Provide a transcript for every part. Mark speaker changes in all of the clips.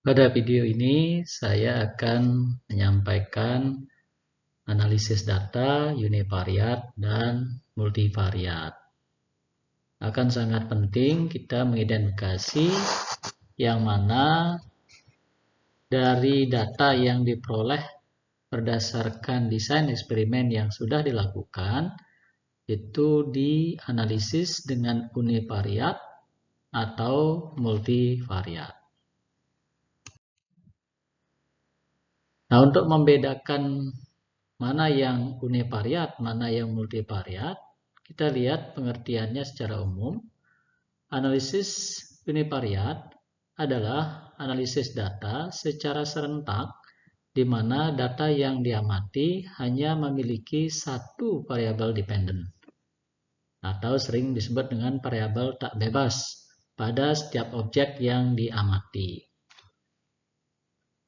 Speaker 1: Pada video ini saya akan menyampaikan analisis data univariat dan multivariat. Akan sangat penting kita mengidentifikasi yang mana dari data yang diperoleh berdasarkan desain eksperimen yang sudah dilakukan itu dianalisis dengan univariat atau multivariat. Nah, untuk membedakan mana yang univariat, mana yang multivariat, kita lihat pengertiannya secara umum. Analisis univariat adalah analisis data secara serentak, di mana data yang diamati hanya memiliki satu variabel dependen, atau sering disebut dengan variabel tak bebas pada setiap objek yang diamati.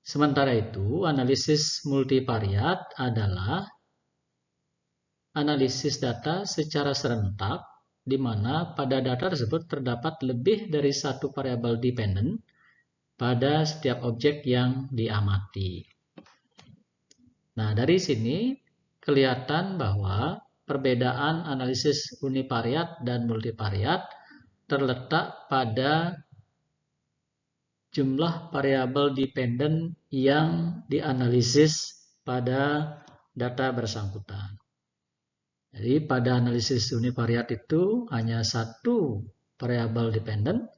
Speaker 1: Sementara itu, analisis multivariat adalah analisis data secara serentak, di mana pada data tersebut terdapat lebih dari satu variabel dependen pada setiap objek yang diamati. Nah, dari sini kelihatan bahwa perbedaan analisis univariat dan multivariat terletak pada jumlah variabel dependen yang dianalisis pada data bersangkutan. Jadi pada analisis univariat itu hanya satu variabel dependen,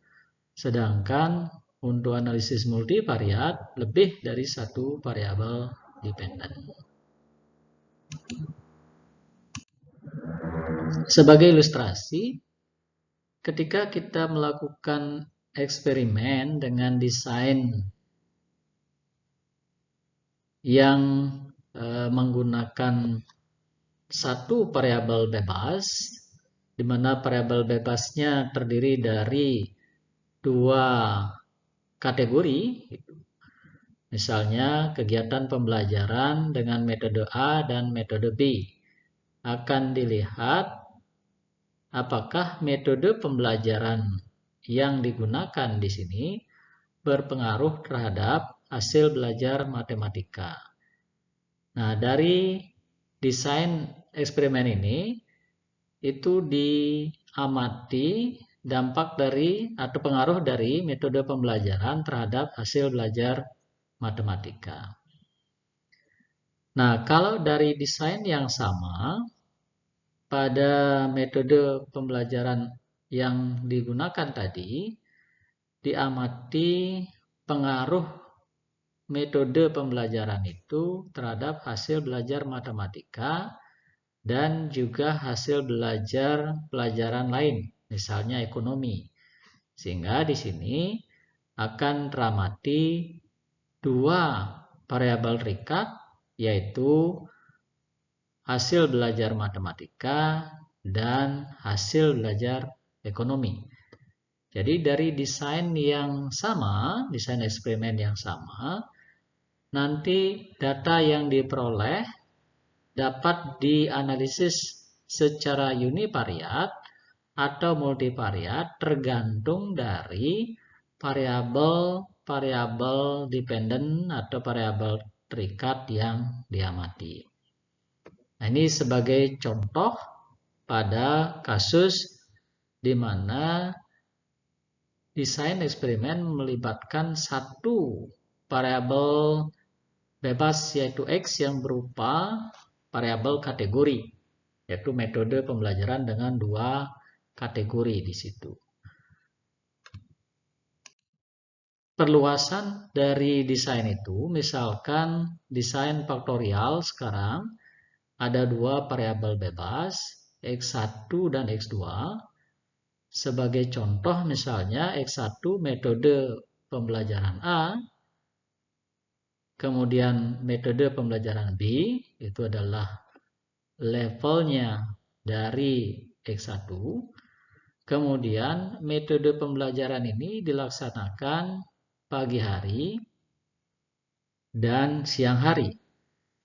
Speaker 1: sedangkan untuk analisis multivariat lebih dari satu variabel dependen. Sebagai ilustrasi, ketika kita melakukan eksperimen dengan desain yang menggunakan satu variabel bebas, di mana variabel bebasnya terdiri dari dua kategori, misalnya kegiatan pembelajaran dengan metode A dan metode B. Akan dilihat apakah metode pembelajaran yang digunakan di sini berpengaruh terhadap hasil belajar matematika. Nah, dari desain eksperimen ini itu diamati dampak dari atau pengaruh dari metode pembelajaran terhadap hasil belajar matematika. Nah, kalau dari desain yang sama, pada metode pembelajaran yang digunakan tadi, diamati pengaruh metode pembelajaran itu terhadap hasil belajar matematika dan juga hasil belajar pelajaran lain, misalnya ekonomi. Sehingga di sini akan teramati dua variabel terikat, yaitu hasil belajar matematika dan hasil belajar ekonomi. Jadi dari desain yang sama, desain eksperimen yang sama, nanti data yang diperoleh dapat dianalisis secara univariat atau multivariat tergantung dari variabel dependen atau variabel terikat yang diamati. Nah, ini sebagai contoh pada kasus di mana desain eksperimen melibatkan satu variabel bebas yaitu X yang berupa variabel kategori, yaitu metode pembelajaran dengan dua kategori di situ. Perluasan dari desain itu, misalkan desain faktorial sekarang ada dua variabel bebas, X1 dan X2. Sebagai contoh misalnya X1 metode pembelajaran A, kemudian metode pembelajaran B, itu adalah levelnya dari X1. Kemudian metode pembelajaran ini dilaksanakan pagi hari dan siang hari.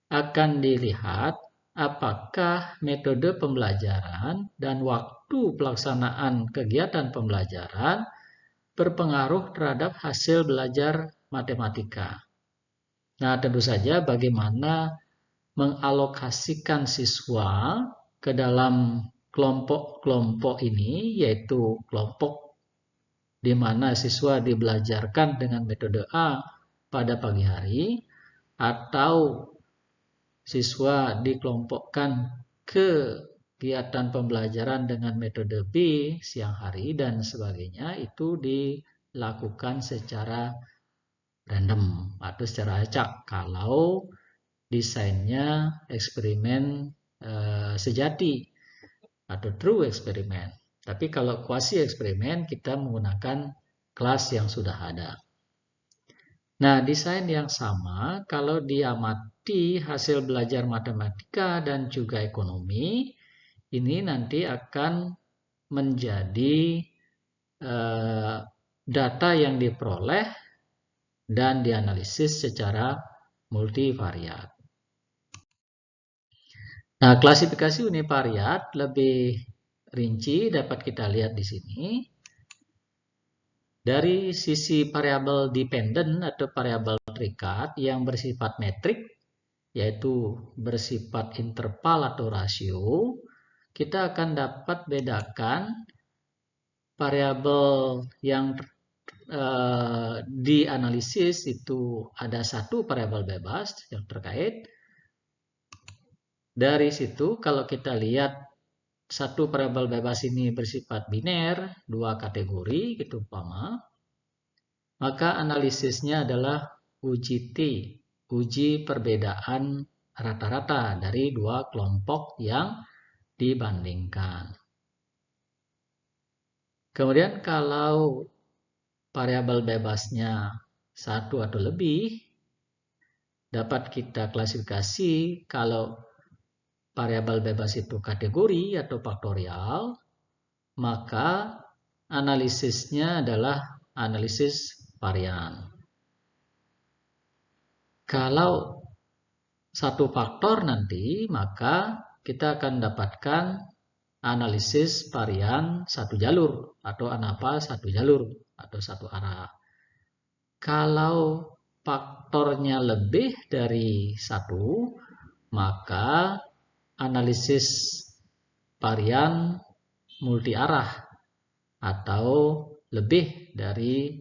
Speaker 1: Akan dilihat apakah metode pembelajaran dan waktu pelaksanaan kegiatan pembelajaran berpengaruh terhadap hasil belajar matematika. Nah, tentu saja bagaimana mengalokasikan siswa ke dalam kelompok-kelompok ini, yaitu kelompok di mana siswa dibelajarkan dengan metode A pada pagi hari, atau siswa dikelompokkan ke kegiatan pembelajaran dengan metode B siang hari dan sebagainya, itu dilakukan secara random atau secara acak kalau desainnya eksperimen sejati atau true eksperimen. Tapi kalau quasi eksperimen kita menggunakan kelas yang sudah ada. Nah, desain yang sama kalau diamati hasil belajar matematika dan juga ekonomi, ini nanti akan menjadi data yang diperoleh dan dianalisis secara multivariat. Nah, klasifikasi univariat lebih rinci dapat kita lihat di sini. Dari sisi variabel dependent atau variabel terikat yang bersifat metrik, yaitu bersifat interval atau rasio, kita akan dapat bedakan variabel yang dianalisis itu ada satu variabel bebas yang terkait. Dari situ kalau kita lihat satu variabel bebas ini bersifat biner, dua kategori gitu umpama, maka analisisnya adalah UGT, uji perbedaan rata-rata dari dua kelompok yang dibandingkan. Kemudian kalau variabel bebasnya satu atau lebih, dapat kita klasifikasi kalau variabel bebas itu kategori atau faktorial, maka analisisnya adalah analisis varian. Kalau satu faktor nanti, maka kita akan dapatkan analisis varian satu jalur atau ANAPA satu jalur atau satu arah. Kalau faktornya lebih dari satu, maka analisis varian multi arah atau lebih dari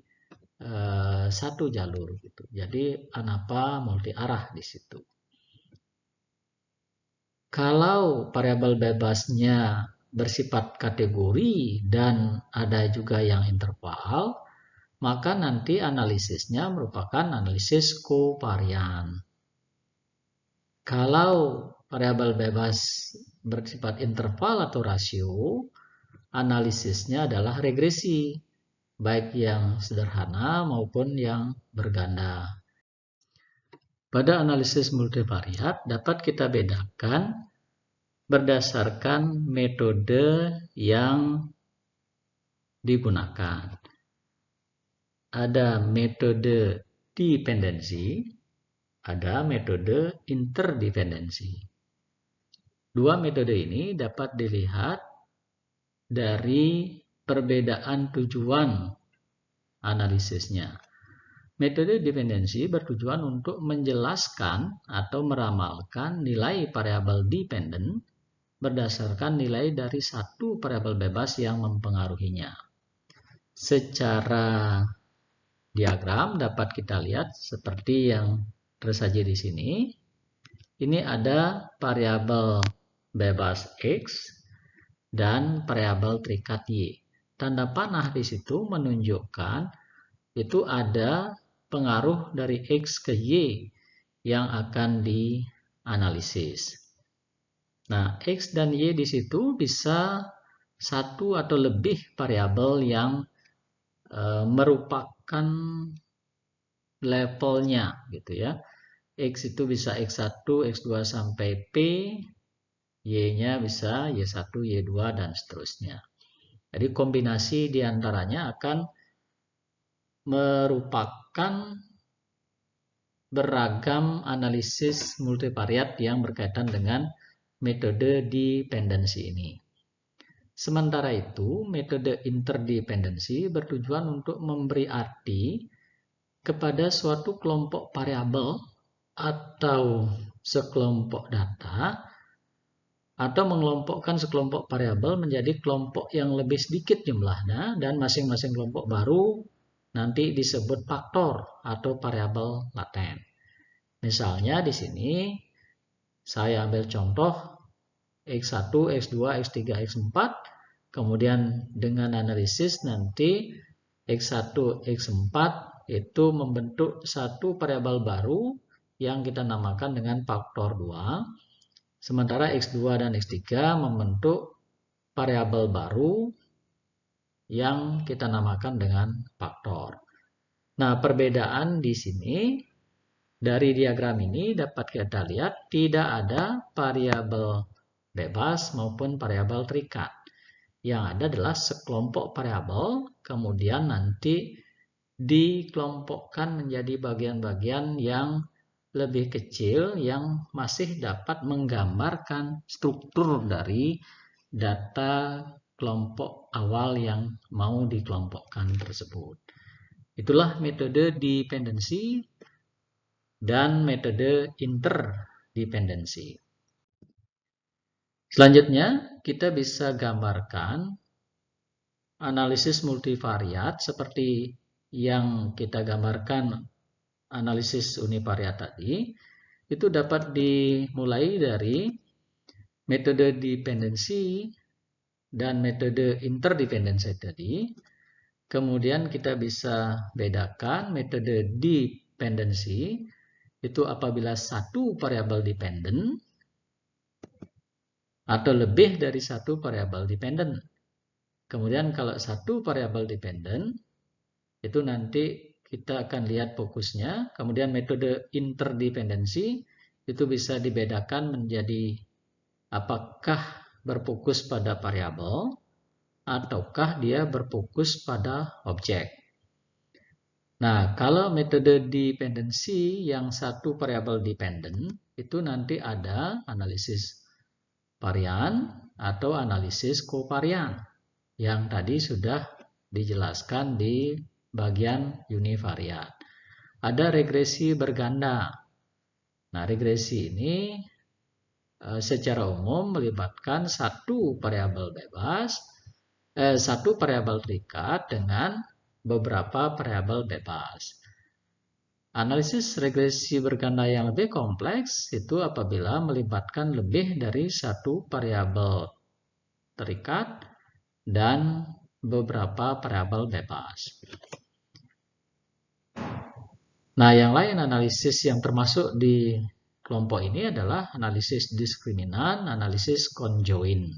Speaker 1: satu jalur gitu. Jadi ANAPA multi arah di situ. Kalau variabel bebasnya bersifat kategori dan ada juga yang interval, maka nanti analisisnya merupakan analisis kovarian. Kalau variabel bebas bersifat interval atau rasio, analisisnya adalah regresi, baik yang sederhana maupun yang berganda. Pada analisis multivariat dapat kita bedakan berdasarkan metode yang digunakan. Ada metode dependensi, ada metode interdependensi. Dua metode ini dapat dilihat dari perbedaan tujuan analisisnya. Metode dependensi bertujuan untuk menjelaskan atau meramalkan nilai variabel dependent berdasarkan nilai dari satu variabel bebas yang mempengaruhinya. Secara diagram dapat kita lihat seperti yang tersaji di sini. Ini ada variabel bebas X dan variabel terikat Y. Tanda panah di situ menunjukkan itu ada pengaruh dari X ke Y yang akan dianalisis. Nah, X dan Y di situ bisa satu atau lebih variabel yang merupakan levelnya gitu ya. X itu bisa X1, X2 sampai P, Y-nya bisa Y1, Y2 dan seterusnya. Jadi kombinasi diantaranya akan merupakan beragam analisis multivariat yang berkaitan dengan metode dependensi ini. Sementara itu, metode interdependensi bertujuan untuk memberi arti kepada suatu kelompok variabel atau sekelompok data, atau mengelompokkan sekelompok variabel menjadi kelompok yang lebih sedikit jumlahnya, dan masing-masing kelompok baru nanti disebut faktor atau variabel laten. Misalnya di sini saya ambil contoh X1, X2, X3, X4, kemudian dengan analisis nanti X1, X4 itu membentuk satu variabel baru yang kita namakan dengan faktor 2. Sementara X2 dan X3 membentuk variabel baru yang kita namakan dengan faktor. Nah, perbedaan di sini dari diagram ini dapat kita lihat tidak ada variabel bebas maupun variabel terikat. Yang ada adalah sekelompok variabel, kemudian nanti dikelompokkan menjadi bagian-bagian yang lebih kecil yang masih dapat menggambarkan struktur dari data kelompok awal yang mau dikelompokkan tersebut. Itulah metode dependensi dan metode interdependensi. Selanjutnya, kita bisa gambarkan analisis multivariat seperti yang kita gambarkan analisis univariat tadi. Itu dapat dimulai dari metode dependensi dan metode interdependensi tadi. Kemudian kita bisa bedakan metode dependensi itu apabila satu variabel dependen atau lebih dari satu variabel dependen. Kemudian kalau satu variabel dependen itu nanti kita akan lihat fokusnya. Kemudian metode interdependensi itu bisa dibedakan menjadi apakah berfokus pada variabel ataukah dia berfokus pada objek. Nah, kalau metode dependensi yang satu variabel dependen itu nanti ada analisis varian atau analisis kovarian yang tadi sudah dijelaskan di bagian univariat. Ada regresi berganda. Nah, regresi ini secara umum melibatkan satu variabel bebas, satu variabel terikat dengan beberapa variabel bebas. Analisis regresi berganda yang lebih kompleks itu apabila melibatkan lebih dari satu variabel terikat dan beberapa variabel bebas. Nah, yang lain analisis yang termasuk di kelompok ini adalah analisis diskriminan, analisis conjoint.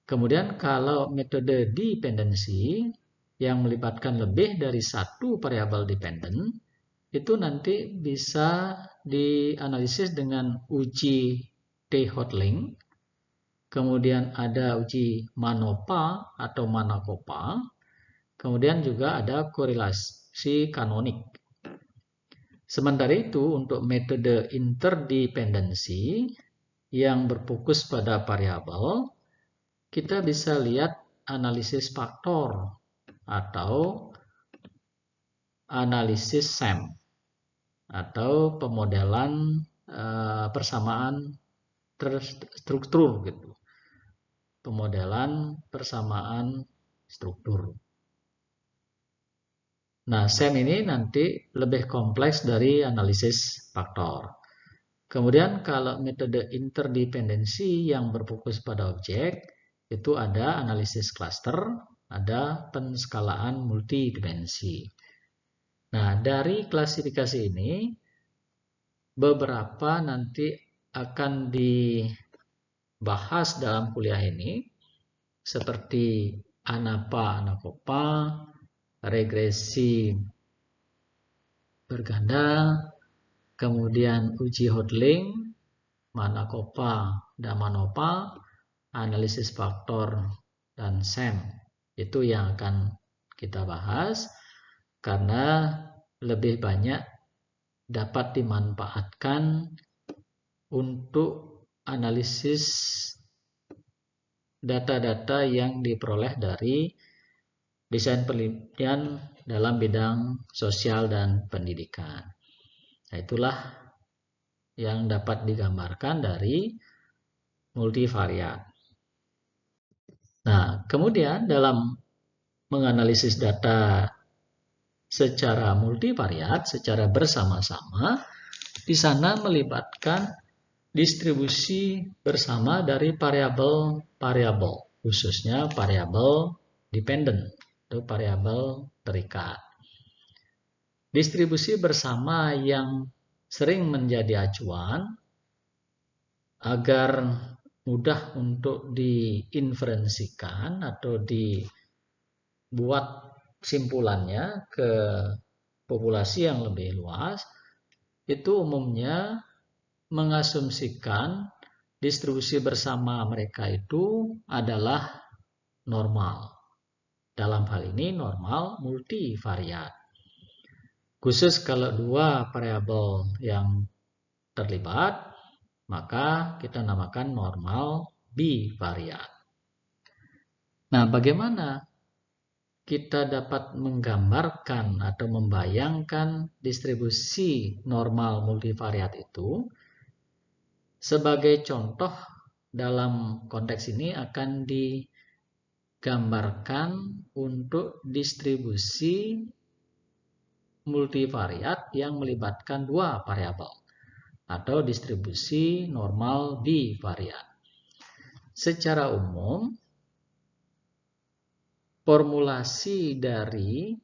Speaker 1: Kemudian kalau metode dependensi yang melibatkan lebih dari satu variabel dependen, itu nanti bisa dianalisis dengan uji T-Hotelling, kemudian ada uji MANOPA atau MANACOPA, kemudian juga ada korelasi kanonik. Sementara itu, untuk metode interdependensi yang berfokus pada variabel, kita bisa lihat analisis faktor atau analisis SEM atau pemodelan persamaan terstruktur gitu. Pemodelan persamaan struktur. Nah, SEM ini nanti lebih kompleks dari analisis faktor. Kemudian kalau metode interdependensi yang berfokus pada objek, itu ada analisis cluster, ada penskalaan multidimensi. Nah, dari klasifikasi ini, beberapa nanti akan dibahas dalam kuliah ini, seperti ANAPA, ANACOPA, regresi berganda, kemudian uji Hotelling, MANACOPA dan MANOPA, analisis faktor, dan SEM. Itu yang akan kita bahas karena lebih banyak dapat dimanfaatkan untuk analisis data-data yang diperoleh dari desain penelitian dalam bidang sosial dan pendidikan. Nah, itulah yang dapat digambarkan dari multivariat. Nah, kemudian dalam menganalisis data secara multivariat, secara bersama-sama, di sana melibatkan distribusi bersama dari variabel-variabel, khususnya variabel dependent atau variabel terikat. Distribusi bersama yang sering menjadi acuan agar mudah untuk diinferensikan atau dibuat simpulannya ke populasi yang lebih luas, itu umumnya mengasumsikan distribusi bersama mereka itu adalah normal. Dalam hal ini normal multivariat. Khusus kalau dua variabel yang terlibat, maka kita namakan normal bivariat. Nah, bagaimana kita dapat menggambarkan atau membayangkan distribusi normal multivariat itu? Sebagai contoh dalam konteks ini akan digambarkan untuk distribusi multivariat yang melibatkan dua variabel atau distribusi normal bivariat. Secara umum, formulasi dari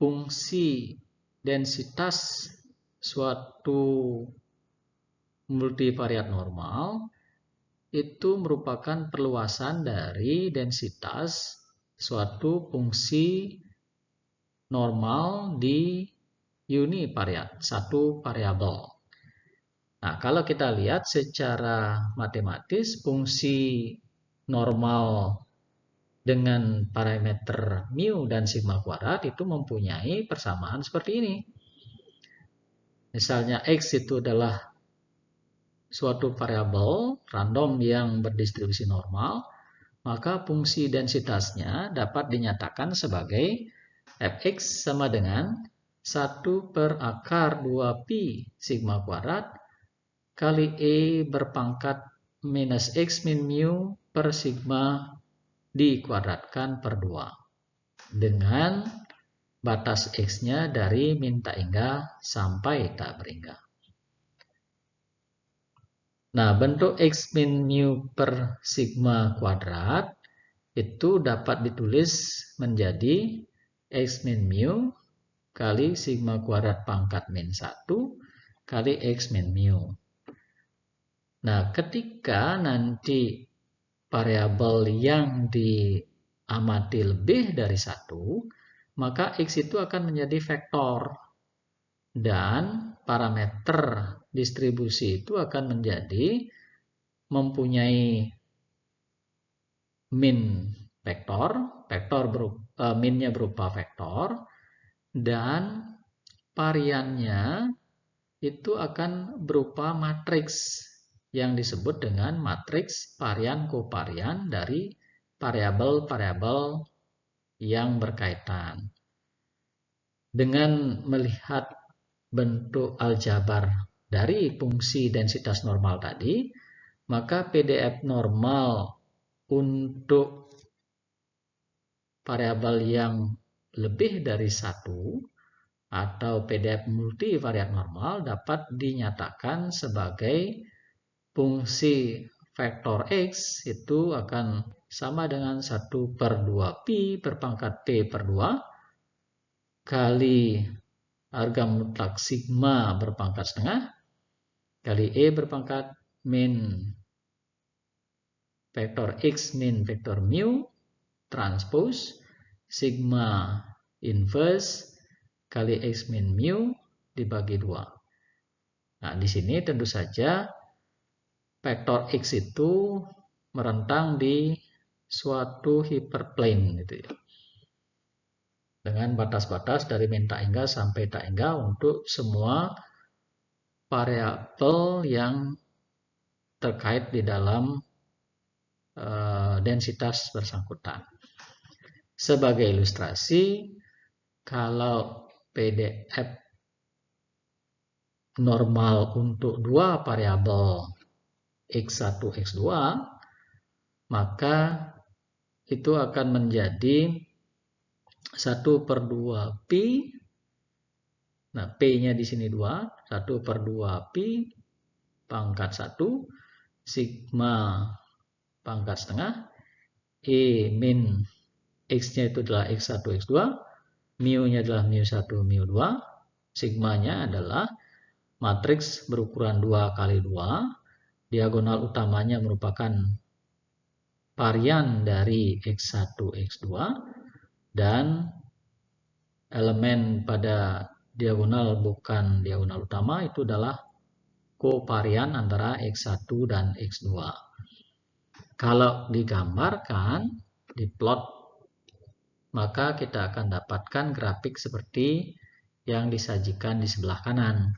Speaker 1: fungsi densitas suatu multivariat normal itu merupakan perluasan dari densitas suatu fungsi normal di univariat, satu variabel. Nah, kalau kita lihat secara matematis, fungsi normal dengan parameter mu dan sigma kuadrat itu mempunyai persamaan seperti ini. Misalnya X itu adalah suatu variabel random yang berdistribusi normal, maka fungsi densitasnya dapat dinyatakan sebagai fx sama dengan 1 per akar 2pi sigma kuadrat kali E berpangkat minus X min mu per sigma dikuadratkan per 2 dengan batas X-nya dari min tak hingga sampai tak berhingga. Nah, bentuk X min mu per sigma kuadrat itu dapat ditulis menjadi X min mu kali sigma kuadrat pangkat min 1 kali X min mu. Nah, ketika nanti variabel yang diamati lebih dari 1, maka X itu akan menjadi vektor. Dan parameter distribusi itu akan menjadi mempunyai min vektor, minnya berupa vektor, dan variannya itu akan berupa matriks yang disebut dengan matriks varian kovarian dari variabel-variabel yang berkaitan. Dengan melihat bentuk aljabar dari fungsi densitas normal tadi, maka PDF normal untuk variabel yang lebih dari 1 atau PDF multivariat normal dapat dinyatakan sebagai fungsi vektor X itu akan sama dengan 1 per 2pi berpangkat P per 2 kali harga mutlak sigma berpangkat setengah kali E berpangkat min vektor X min vektor mu transpose sigma inverse kali X min mu dibagi 2. Nah, di sini tentu saja vektor X itu merentang di suatu hyperplane gitu ya. Dengan batas-batas dari min tak hingga sampai tak hingga untuk semua variabel yang terkait di dalam densitas bersangkutan. Sebagai ilustrasi, kalau PDF normal untuk dua variabel X1, X2, maka itu akan menjadi 1/2 Pi. Nah, P-nya di sini 2, 1/2 Pi pangkat 1, sigma pangkat setengah, E min X-nya itu adalah X1, X2, mu-nya adalah mu1, mu2, sigmanya adalah matriks berukuran 2x2, diagonal utamanya merupakan varian dari X1, X2, dan elemen pada diagonal bukan diagonal utama itu adalah kovarian antara X1 dan X2. Kalau digambarkan, diplot, maka kita akan dapatkan grafik seperti yang disajikan di sebelah kanan.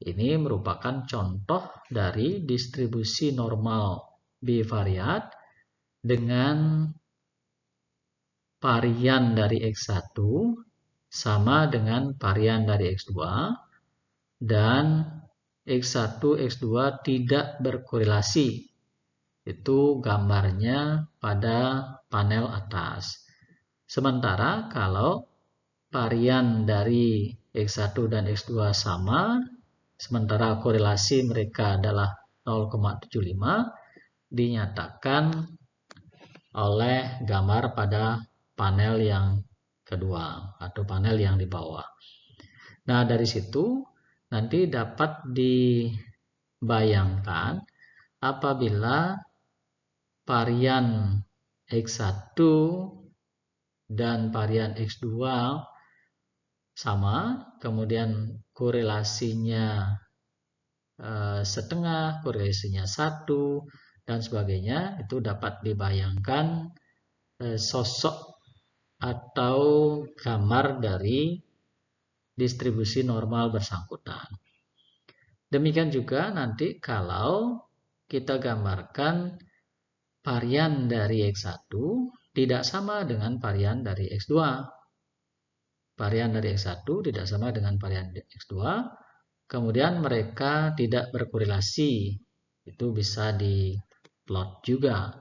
Speaker 1: Ini merupakan contoh dari distribusi normal bivariat dengan varian dari X1 sama dengan varian dari X2, dan X1, X2 tidak berkorelasi. Itu gambarnya pada panel atas. Sementara kalau varian dari X1 dan X2 sama, sementara korelasi mereka adalah 0,75, dinyatakan oleh gambar pada panel yang kedua atau panel yang di bawah. Nah, dari situ nanti dapat dibayangkan apabila varian X1 dan varian X2 sama, kemudian korelasinya setengah, korelasinya 1, dan sebagainya, itu dapat dibayangkan sosok atau gambar dari distribusi normal bersangkutan. Demikian juga nanti kalau kita gambarkan varian dari X1 tidak sama dengan varian dari X2. Varian dari X1 tidak sama dengan varian X2, kemudian mereka tidak berkorelasi. Itu bisa diplot juga.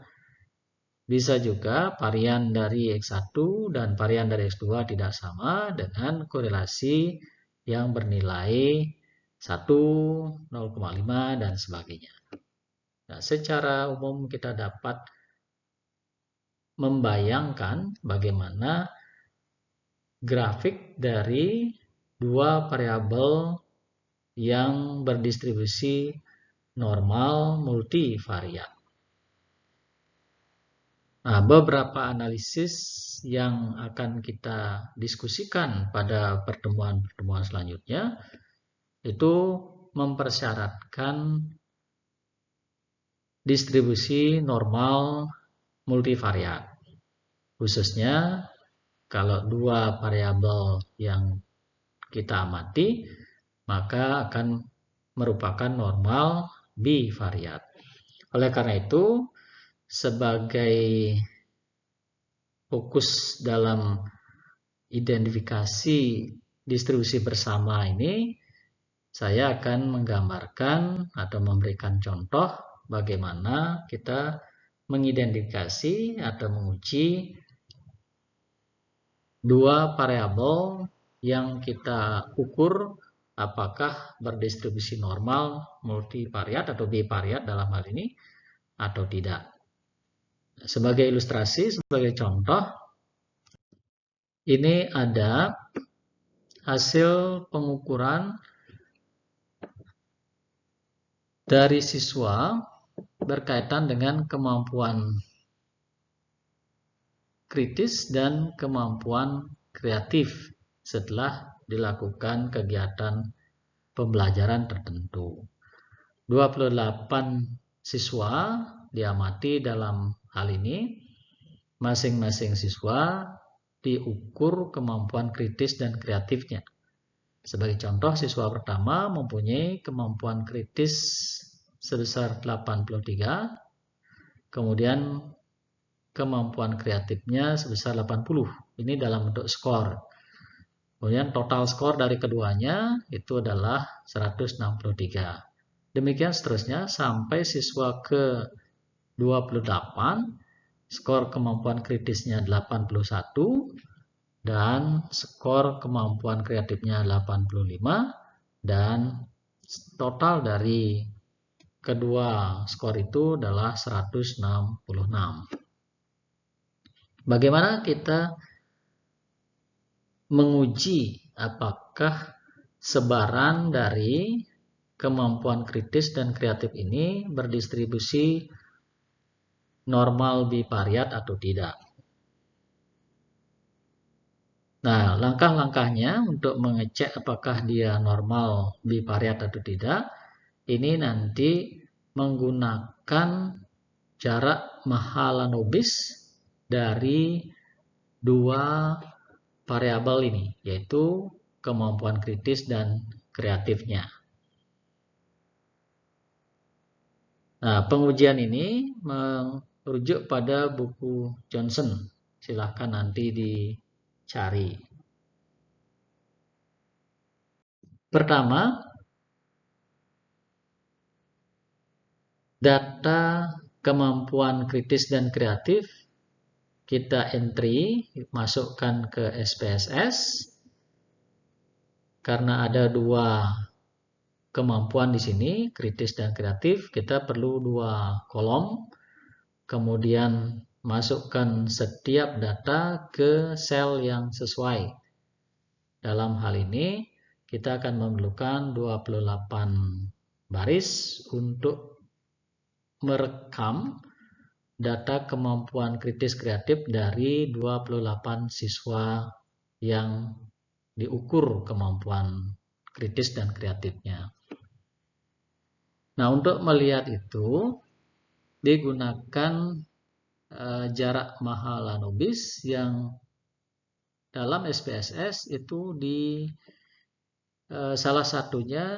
Speaker 1: Bisa juga varian dari X1 dan varian dari X2 tidak sama dengan korelasi yang bernilai 1, 0,5, dan sebagainya. Nah, secara umum kita dapat membayangkan bagaimana grafik dari dua variabel yang berdistribusi normal multivariat. Nah, beberapa analisis yang akan kita diskusikan pada pertemuan-pertemuan selanjutnya itu mempersyaratkan distribusi normal multivariat. Khususnya kalau dua variabel yang kita amati, maka akan merupakan normal bivariat. Oleh karena itu, sebagai fokus dalam identifikasi distribusi bersama ini, saya akan menggambarkan atau memberikan contoh bagaimana kita mengidentifikasi atau menguji dua variabel yang kita ukur apakah berdistribusi normal multivariat atau bivariat dalam hal ini atau tidak. Sebagai ilustrasi, sebagai contoh, ini ada hasil pengukuran dari siswa berkaitan dengan kemampuan kritis dan kemampuan kreatif setelah dilakukan kegiatan pembelajaran tertentu. 28 siswa diamati dalam hal ini. Masing-masing siswa diukur kemampuan kritis dan kreatifnya. Sebagai contoh, siswa pertama mempunyai kemampuan kritis sebesar 83, kemudian kemampuan kreatifnya sebesar 80. Ini dalam bentuk skor. Kemudian total skor dari keduanya itu adalah 163. Demikian seterusnya sampai siswa ke 28, skor kemampuan kritisnya 81, dan skor kemampuan kreatifnya 85, dan total dari kedua skor itu adalah 166. Bagaimana kita menguji apakah sebaran dari kemampuan kritis dan kreatif ini berdistribusi normal bivariat atau tidak? Nah, langkah-langkahnya untuk mengecek apakah dia normal bivariat atau tidak, ini nanti menggunakan jarak Mahalanobis dari dua variabel ini, yaitu kemampuan kritis dan kreatifnya. Nah, pengujian ini merujuk pada buku Johnson. Silahkan nanti dicari. Pertama, data kemampuan kritis dan kreatif kita entry, masukkan ke SPSS. Karena ada dua kemampuan di sini, kritis dan kreatif, kita perlu dua kolom. Kemudian masukkan setiap data ke sel yang sesuai. Dalam hal ini, kita akan memerlukan 28 baris untuk merekam data kemampuan kritis kreatif dari 28 siswa yang diukur kemampuan kritis dan kreatifnya. Nah, untuk melihat itu digunakan jarak Mahalanobis yang dalam SPSS itu salah satunya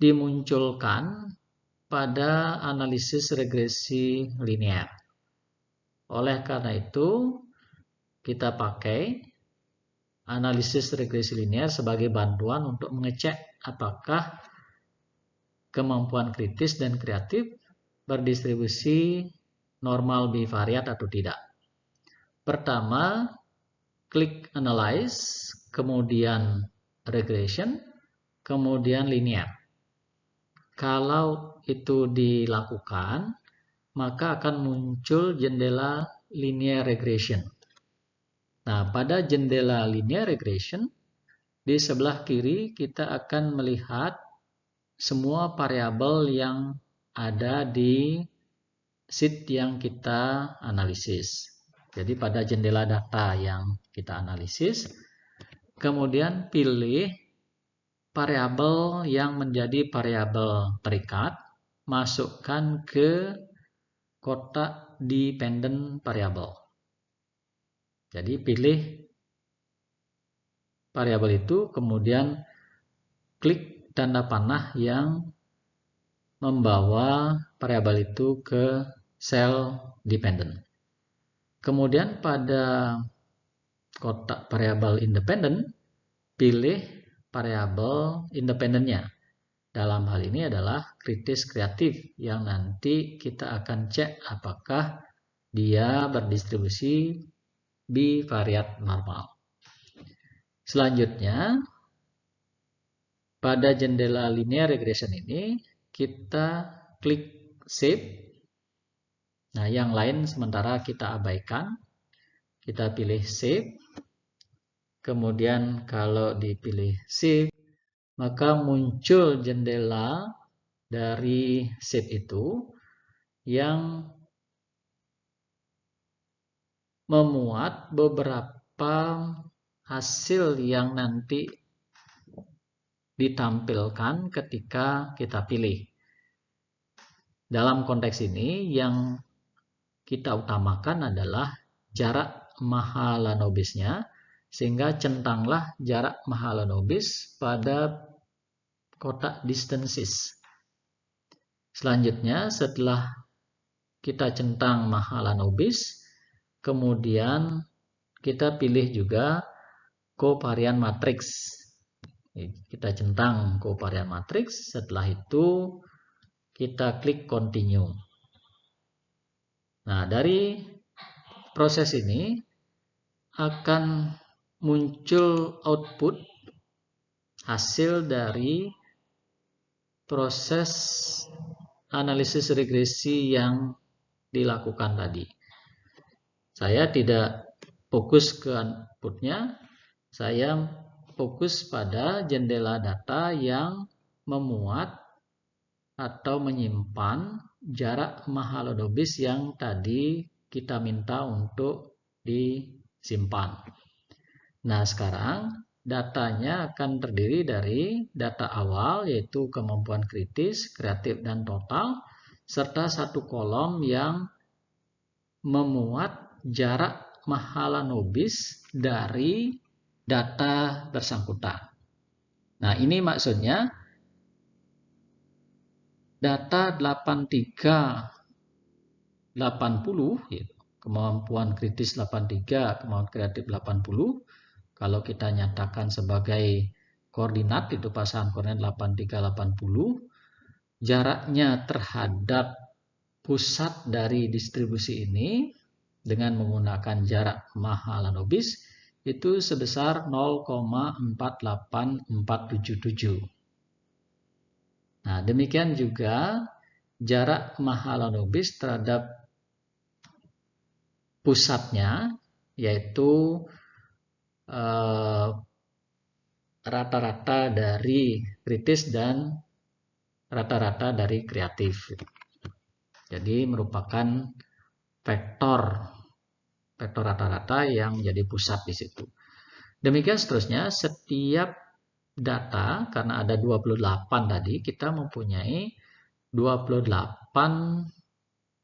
Speaker 1: dimunculkan pada analisis regresi linear. Oleh karena itu, kita pakai analisis regresi linear sebagai bantuan untuk mengecek apakah kemampuan kritis dan kreatif berdistribusi normal bivariat atau tidak. Pertama, klik analyze, kemudian regression, kemudian linear. Kalau itu dilakukan, maka akan muncul jendela linear regression. Nah, pada jendela linear regression, di sebelah kiri kita akan melihat semua variabel yang ada di sheet yang kita analisis. Jadi pada jendela data yang kita analisis, kemudian pilih variabel yang menjadi variabel terikat, masukkan ke kotak dependent variable. Jadi pilih variabel itu, kemudian klik tanda panah yang membawa variabel itu ke sel dependent. Kemudian pada kotak variabel independent, pilih variabel independennya. Dalam hal ini adalah kritis kreatif yang nanti kita akan cek apakah dia berdistribusi bivariat normal. Selanjutnya, pada jendela linear regression ini, kita klik save. Nah, yang lain sementara kita abaikan. Kita pilih save. Kemudian kalau dipilih save, maka muncul jendela dari save itu yang memuat beberapa hasil yang nanti ditampilkan ketika kita pilih. Dalam konteks ini yang kita utamakan adalah jarak Mahalanobisnya, sehingga centanglah jarak Mahalanobis pada kotak distances. Selanjutnya, setelah kita centang Mahalanobis, kemudian kita pilih juga covariant matrix. Kita centang covariant matrix, setelah itu kita klik continue. Nah, dari proses ini akan muncul output hasil dari proses analisis regresi yang dilakukan tadi. Saya tidak fokus ke outputnya, saya fokus pada jendela data yang memuat atau menyimpan jarak Mahalanobis yang tadi kita minta untuk disimpan. Nah, sekarang datanya akan terdiri dari data awal, yaitu kemampuan kritis, kreatif, dan total, serta satu kolom yang memuat jarak Mahalanobis dari data bersangkutan. Nah, ini maksudnya data 8380, kemampuan kritis 83, kemampuan kreatif 80, kalau kita nyatakan sebagai koordinat, itu pasangan koordinat 8380, jaraknya terhadap pusat dari distribusi ini dengan menggunakan jarak Mahalanobis itu sebesar 0,48477. Nah, demikian juga jarak Mahalanobis terhadap pusatnya, yaitu rata-rata dari kritis dan rata-rata dari kreatif. Jadi merupakan vektor rata-rata yang menjadi pusat di situ. Demikian seterusnya, setiap data, karena ada 28 tadi, kita mempunyai 28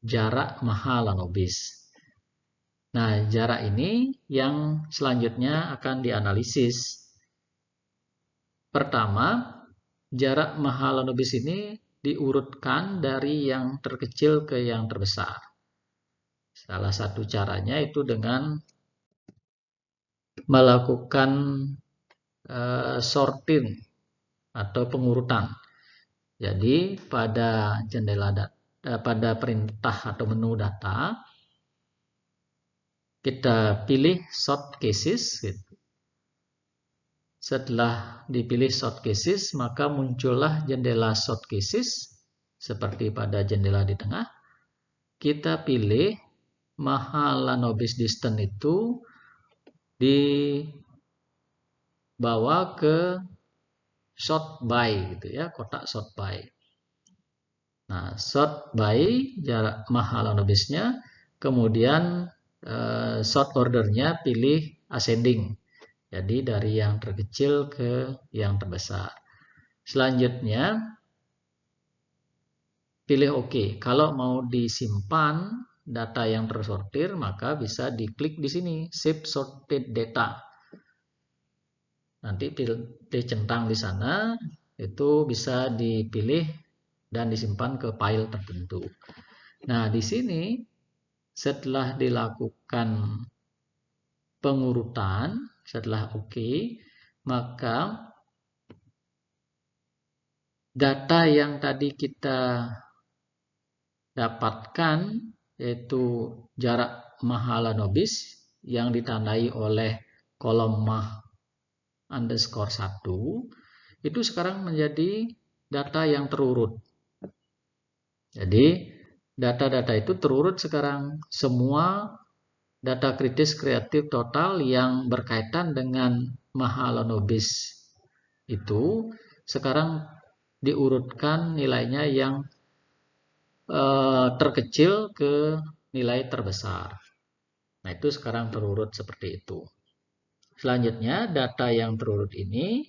Speaker 1: jarak Mahalanobis. Nah, jarak ini yang selanjutnya akan dianalisis. Pertama, jarak Mahalanobis ini diurutkan dari yang terkecil ke yang terbesar. Salah satu caranya itu dengan melakukan sorting atau pengurutan. Jadi pada pada perintah atau menu data, kita pilih sort cases. Setelah dipilih sort cases, maka muncullah jendela sort cases seperti pada jendela di tengah. Kita pilih Mahalanobis distance itu dibawa ke sort by, gitu ya, kotak sort by. Nah, sort by jarak Mahalanobisnya, kemudian sort ordernya pilih ascending. Jadi dari yang terkecil ke yang terbesar. Selanjutnya pilih OK. Kalau mau disimpan data yang tersortir, maka bisa diklik di sini, Save Sorted Data. Nanti pilih centang di sana, itu bisa dipilih dan disimpan ke file tertentu. Nah, di sini setelah dilakukan pengurutan, setelah OK, maka data yang tadi kita dapatkan, yaitu jarak Mahalanobis yang ditandai oleh kolom _1, itu sekarang menjadi data yang terurut. Jadi data-data itu terurut sekarang, semua data kritis, kreatif, total yang berkaitan dengan Mahalanobis itu sekarang diurutkan nilainya yang terkecil ke nilai terbesar. Nah, itu sekarang terurut seperti itu. Selanjutnya, data yang terurut ini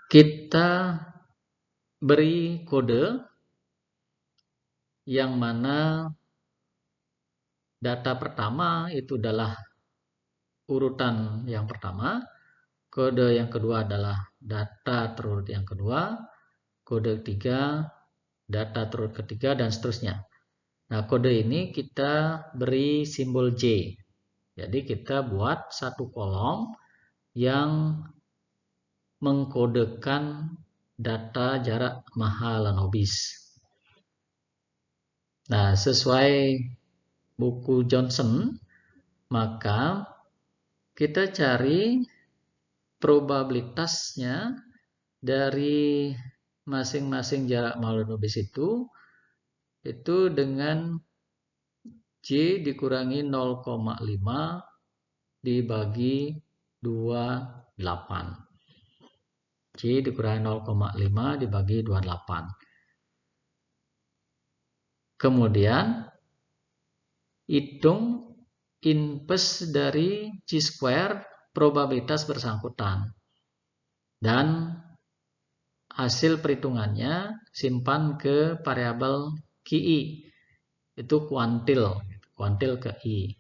Speaker 1: kita beri kode yang mana data pertama itu adalah urutan yang pertama, kode yang kedua adalah data terurut yang kedua, kode ketiga data turut ketiga, dan seterusnya. Nah, kode ini kita beri simbol J. Jadi kita buat satu kolom yang mengkodekan data jarak Mahalanobis. Nah, sesuai buku Johnson, maka kita cari probabilitasnya dari masing-masing jarak Mahalanobis itu dengan J dikurangi 0,5 dibagi 28. J dikurangi 0,5 dibagi 28. Kemudian hitung inverse dari chi-square probabilitas bersangkutan. Dan hasil perhitungannya simpan ke variabel QI. Itu kuantil ke I.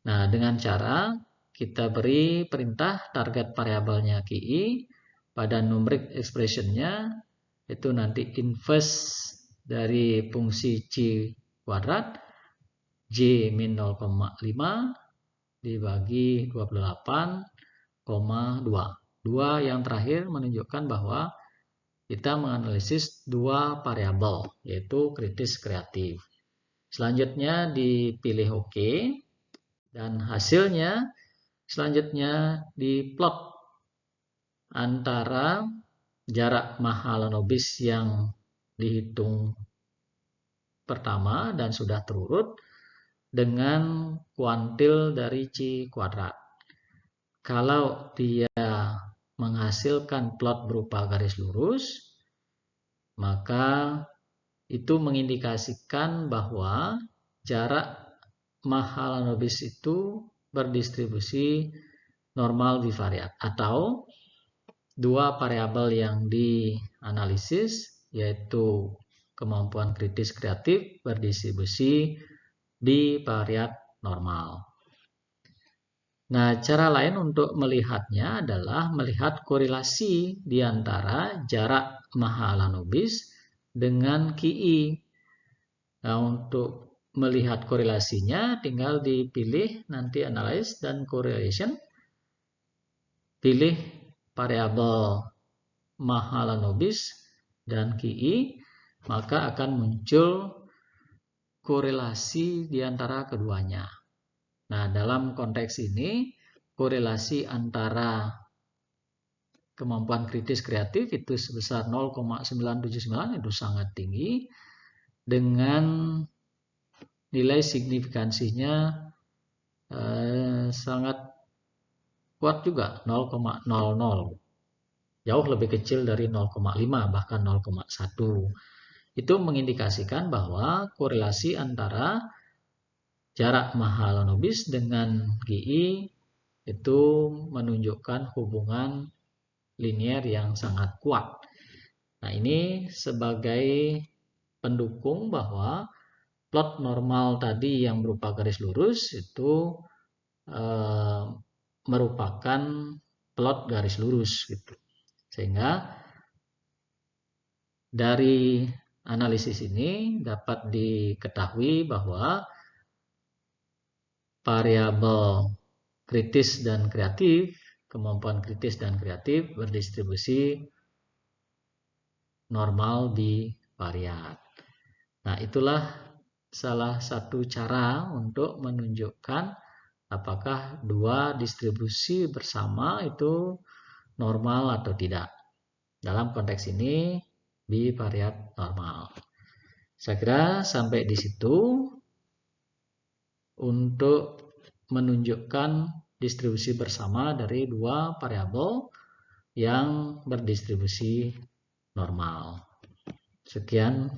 Speaker 1: Nah, dengan cara kita beri perintah target variabelnya QI, pada numeric expressionnya itu nanti inverse dari fungsi C kuadrat J min 0,5 dibagi 28,2. 2 yang terakhir menunjukkan bahwa kita menganalisis dua variabel, yaitu kritis kreatif. Selanjutnya dipilih OK, dan hasilnya selanjutnya diplot antara jarak Mahalanobis yang dihitung pertama dan sudah terurut dengan kuantil dari C kuadrat. Kalau dia menghasilkan plot berupa garis lurus, maka itu mengindikasikan bahwa jarak Mahalanobis itu berdistribusi normal bivariat, atau dua variabel yang dianalisis yaitu kemampuan kritis kreatif berdistribusi bivariat normal. Nah, cara lain untuk melihatnya adalah melihat korelasi di antara jarak Mahalanobis dengan QI. Nah, untuk melihat korelasinya tinggal dipilih nanti analyze dan correlation. Pilih variabel Mahalanobis dan QI, maka akan muncul korelasi di antara keduanya. Nah, dalam konteks ini, korelasi antara kemampuan kritis kreatif itu sebesar 0,979, itu sangat tinggi, dengan nilai signifikansinya sangat kuat juga, 0,00. Jauh lebih kecil dari 0,5, bahkan 0,1. Itu mengindikasikan bahwa korelasi antara jarak Mahalanobis dengan GI itu menunjukkan hubungan linier yang sangat kuat. Nah, ini sebagai pendukung bahwa plot normal tadi yang berupa garis lurus itu merupakan plot garis lurus gitu. Sehingga dari analisis ini dapat diketahui bahwa variabel kritis dan kreatif, kemampuan kritis dan kreatif berdistribusi normal bivariat. Nah, itulah salah satu cara untuk menunjukkan apakah dua distribusi bersama itu normal atau tidak. Dalam konteks ini bivariat normal. Saya kira sampai di situ untuk menunjukkan distribusi bersama dari dua variabel yang berdistribusi normal. Sekian.